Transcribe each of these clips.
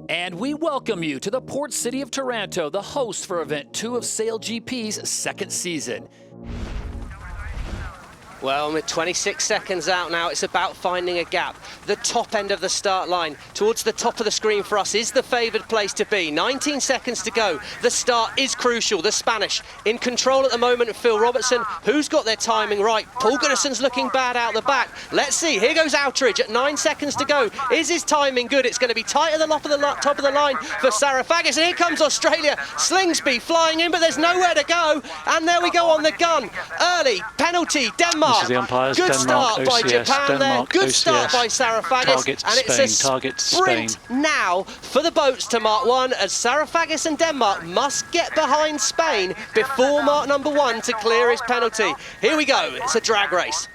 And we welcome you to the port city of Taranto, the host for Event 2 of SailGP's second season. Well, with 26 seconds out now, it's about finding a gap. The top end of the start line, towards the top of the screen for us, is the favoured place to be. 19 seconds to go. The start is crucial. The Spanish in control at the moment. Phil Robertson, who's got their timing right. Paul Goodison's looking bad out the back. Let's see. Here goes Outridge at 9 seconds to go. Is his timing good? It's going to be tight at the top of the line for Sarafagis. And here comes Australia. Slingsby flying in, but there's nowhere to go. And there we go on the gun. Early penalty. Denmark. This is the umpires. Good Denmark, start by OCS, Japan Denmark, there. Good OCS. start by Sarafagis. Target and it's Spain, a target sprint Spain. now for the boats to Mark 1 as Sarafagis and Denmark must get behind Spain before Mark number 1 to clear his penalty. Here we go. It's a drag race.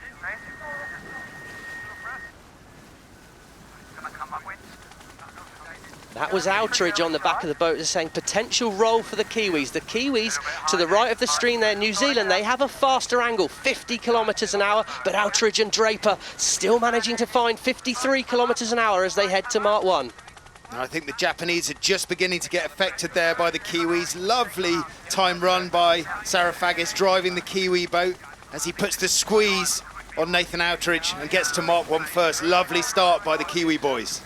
That was Outridge on the back of the boat saying potential role for the Kiwis. The Kiwis to the right of the stream there, New Zealand, they have a faster angle, 50 kilometres an hour, but Outridge and Draper still managing to find 53 kilometres an hour as they head to Mark 1. I think the Japanese are just beginning to get affected there by the Kiwis. Lovely time run by Sarafagis driving the Kiwi boat as he puts the squeeze on Nathan Outridge and gets to Mark 1 first. Lovely start by the Kiwi boys.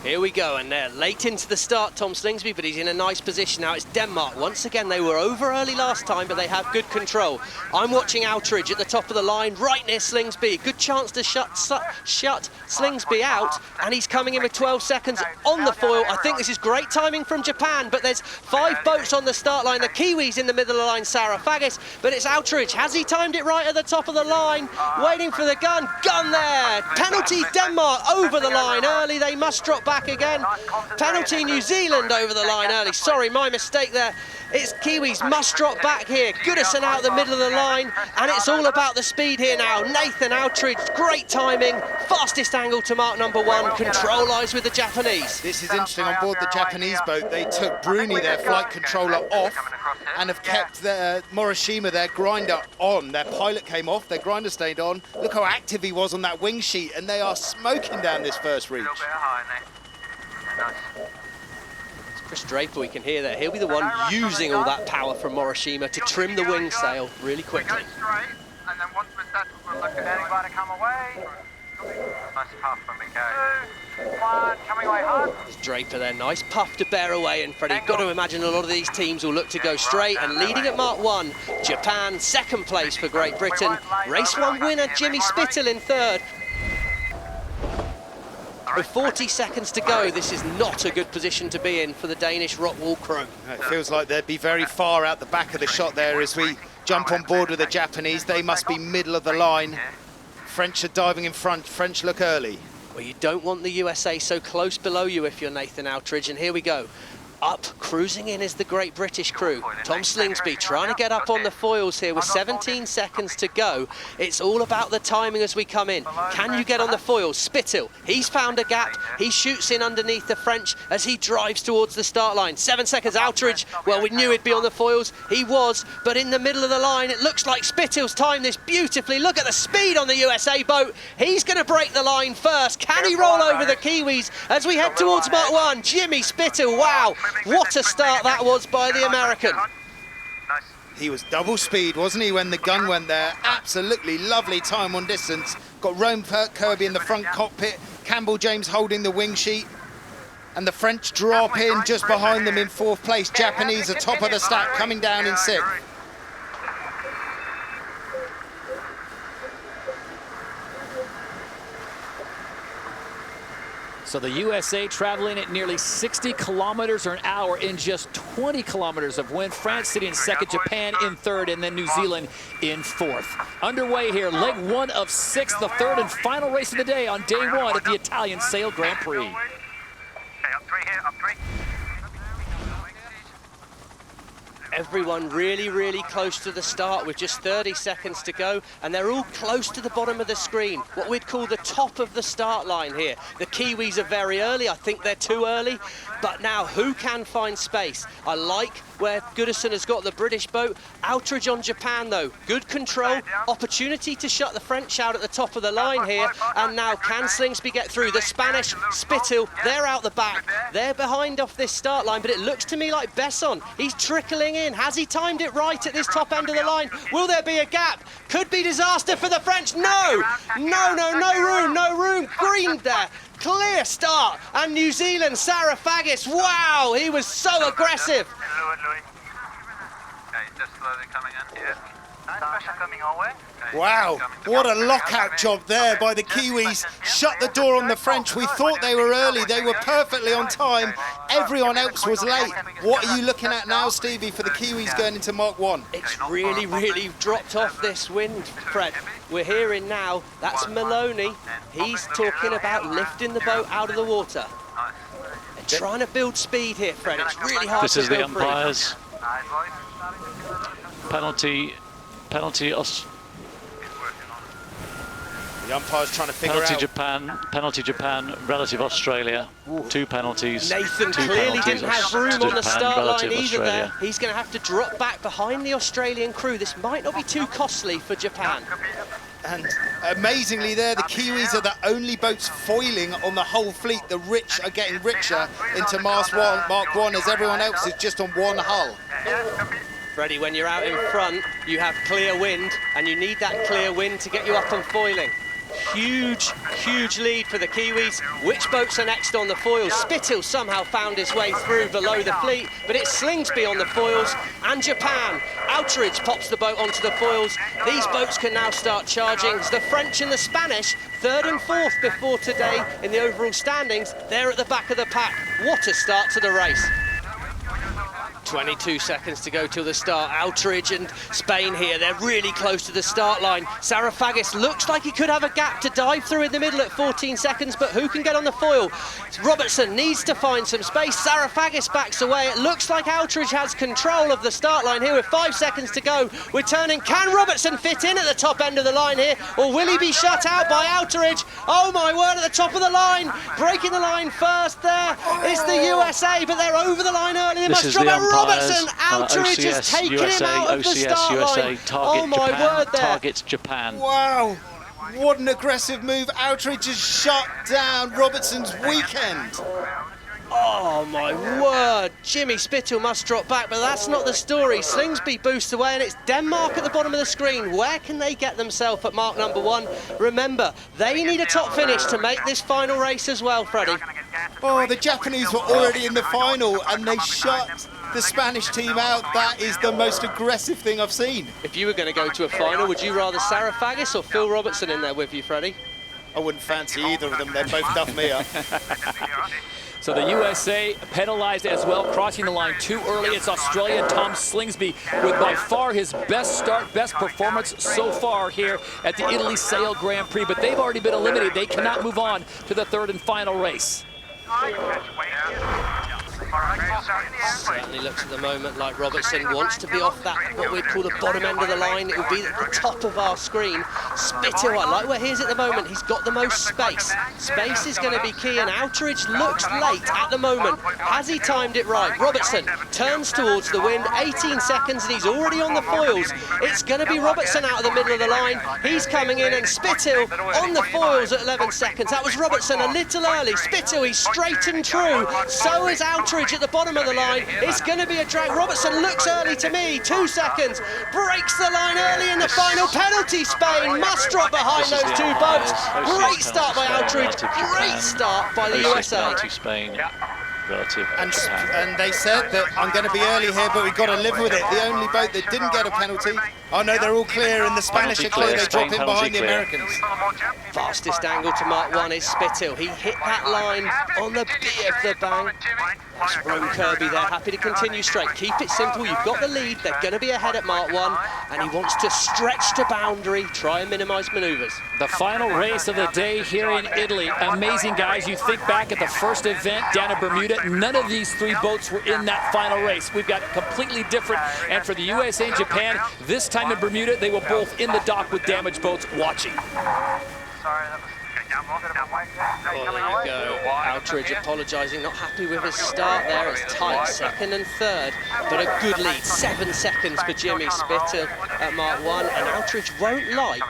Here we go, and they're late into the start, Tom Slingsby, but he's in a nice position now. It's Denmark. Once again, they were over early last time, but they have good control. I'm watching Outridge at the top of the line, right near Slingsby. Good chance to shut Slingsby out, and he's coming in with 12 seconds on the foil. I think this is great timing from Japan, but there's 5 boats on the start line. The Kiwis in the middle of the line, Sarafagis, but it's Outridge. Has he timed it right at the top of the line? Waiting for the gun. Gun there. Penalty Denmark over the line early. They must drop back again. Penalty New Zealand over the line early. Sorry, my mistake there. It's Kiwis must drop back here. Goodison out the middle of the line, and it's all about the speed here now. Nathan Outridge, great timing, fastest angle to Mark number 1. Control lies with the Japanese. This is interesting. On board the Japanese boat, they took Bruni, their flight controller, off and have kept their Morishima, their grinder, on. Their pilot came off, their grinder stayed on. Look how active he was on that wing sheet, and they are smoking down this first reach. It's Chris Draper we can hear there. He'll be the one using all that power from Morishima to trim the wing sail really quickly. And then once we're settled, we'll look at anybody come away. Nice puff when we go. 1, coming away hard. There's Draper there, nice puff to bear away, and Freddie, you've got to imagine a lot of these teams will look to go straight, and leading at Mark 1, Japan, second place for Great Britain. Race 1 winner, Jimmy Spittle in third. With 40 seconds to go, this is not a good position to be in for the Danish Rockwall crew. It feels like they'd be very far out the back of the shot there as we jump on board with the Japanese. They must be middle of the line. French are diving in front. French look early. Well, you don't want the USA so close below you if you're Nathan Outridge, and here we go. Up, cruising in is the Great British crew. Tom Slingsby trying to get up on the foils here with 17 seconds to go. It's all about the timing as we come in. Can you get on the foils? Spittle, he's found a gap. He shoots in underneath the French as he drives towards the start line. 7 seconds, Outridge. Well, we knew he'd be on the foils. He was, but in the middle of the line, it looks like Spittle's timed this beautifully. Look at the speed on the USA boat. He's going to break the line first. Can he roll over the Kiwis as we head towards Mark 1? Jimmy Spittle, wow. What a start that was by the American. He was double speed, wasn't he, when the gun went there? Absolutely lovely time on distance. Got Rome Kirby in the front cockpit, Campbell James holding the wing sheet, and the French drop in just behind them in 4th place. Japanese are top of the stack, coming down in 6th. So the USA traveling at nearly 60 kilometers an hour in just 20 kilometers of wind. France sitting in second, Japan in third, and then New Zealand in 4th. Underway here, leg 1 of 6, the third and final race of the day on day 1 at the Italian Sail Grand Prix. Okay, up 3 here, up 3. Everyone really, really close to the start with just 30 seconds to go, and they're all close to the bottom of the screen, what we'd call the top of the start line here. The Kiwis are very early. I think they're too early, but now who can find space? I like where Goodison has got the British boat. Outeridge on Japan though, good control, opportunity to shut the French out at the top of the line here, and now can Slingsby get through? The Spanish, Spittle, they're out the back. They're behind off this start line, but it looks to me like Besson, he's trickling in. Has he timed it right at this top end of the line? Will there be a gap? Could be disaster for the French. No room. Green there. Clear start. And New Zealand, Sarafagis, wow, he was so aggressive. Louis. Okay, just slowly coming in here. Nice pressure coming our way. Okay, Wow, what a lockout job there by the Kiwis. Shut the door on the French. We thought they were early. They were perfectly on time. Everyone else was late. What are you looking at now, Stevie, for the Kiwis going into Mark 1? It's really, really dropped off this wind, Fred. We're hearing now, that's Maloney. He's talking about lifting the boat out of the water. They're trying to build speed here, Fred. It's really hard to This is the build free. umpires. Penalty. The umpire's trying to figure out. Penalty Japan, relative Australia. 2 penalties. Nathan two clearly penalties didn't have to room on the Japan, start line relative either Australia. there. He's going to have to drop back behind the Australian crew. This might not be too costly for Japan. And amazingly there, the Kiwis are the only boats foiling on the whole fleet. The rich are getting richer into Mark 1 as everyone else is just on one hull. Freddie, when you're out in front, you have clear wind, and you need that clear wind to get you up and foiling. Huge lead for the Kiwis. Which boats are next on the foils? Spittle somehow found his way through below the fleet, but it's Slingsby on the foils, and Japan. Outeridge pops the boat onto the foils. These boats can now start charging. It's the French and the Spanish, 3rd and 4th before today in the overall standings. They're at the back of the pack. What a start to the race. 22 seconds to go till the start. Outeridge and Spain here, they're really close to the start line. Sarafagis looks like he could have a gap to dive through in the middle at 14 seconds, but who can get on the foil? Robertson needs to find some space. Sarafagis backs away. It looks like Outeridge has control of the start line here with 5 seconds to go. We're turning. Can Robertson fit in at the top end of the line here, or will he be shut out by Outeridge? Oh my word, at the top of the line, breaking the line first there. It's the USA, but they're over the line early. They must drop it. Robertson, Outeridge has taken him out of the start line. Oh my word there. Targets Japan. Wow, what an aggressive move. Outeridge has shut down Robertson's weekend. Oh my word, Jimmy Spittle must drop back, but that's not the story. Slingsby boosts away, and it's Denmark at the bottom of the screen. Where can they get themselves at mark number 1? Remember, they need a top finish to make this final race as well, Freddie. Oh, the Japanese were already in the final and they shut the Spanish team out. That is the most aggressive thing I've seen. If you were going to go to a final, would you rather Sarafagis or Phil Robertson in there with you, Freddie? I wouldn't fancy either of them. They both duff me up. So the USA penalized as well, crossing the line too early. It's Australian Tom Slingsby with by far his best start, best performance so far here at the Italy Sail Grand Prix. But they've already been eliminated. They cannot move on to the 3rd and final race. Certainly looks at the moment like Robertson wants to be off that, what we'd call the bottom end of the line. It will be at the top of our screen. Spittle, I like where he is at the moment. He's got the most space. Space is going to be key, and Outeridge looks late at the moment. Has he timed it right? Robertson turns towards the wind, 18 seconds, and he's already on the foils. It's going to be Robertson out of the middle of the line. He's coming in, and Spittle on the foils at 11 seconds. That was Robertson a little early. Spittle, he's straight and true. So is Outeridge at the bottom of the line. It's going to be a drag. Robertson looks early to me. 2 seconds. Breaks the line early in the final. Penalty, Spain must drop behind those two boats. Great start by Outeridge. Great start by the USA. Penalty Spain. Relative And they said that I'm going to be early here, but we've got to live with it. The only boat that didn't get a penalty. Oh no, they're all clear, and the Spanish are clear. They drop in behind the Americans. Fastest angle to mark 1 is Spittle. He hit that line on the bit of the bank. That's Ron Kirby there, happy to continue straight. Keep it simple, you've got the lead. They're going to be ahead at mark 1, and he wants to stretch to boundary, try and minimise manoeuvres. The final race of the day here in Italy. Amazing, guys. You think back at the first event down in Bermuda, Bermuda, none of these three boats were in that final race. We've got completely different. And for the USA and Japan, this time in Bermuda, they were both in the dock with damaged boats watching. Sorry, that was Well, there you go. Outridge apologising, not happy with his start there. It's tight, second and third, but a good lead. 7 seconds for Jimmy Spittle at Mark 1, and Outridge won't like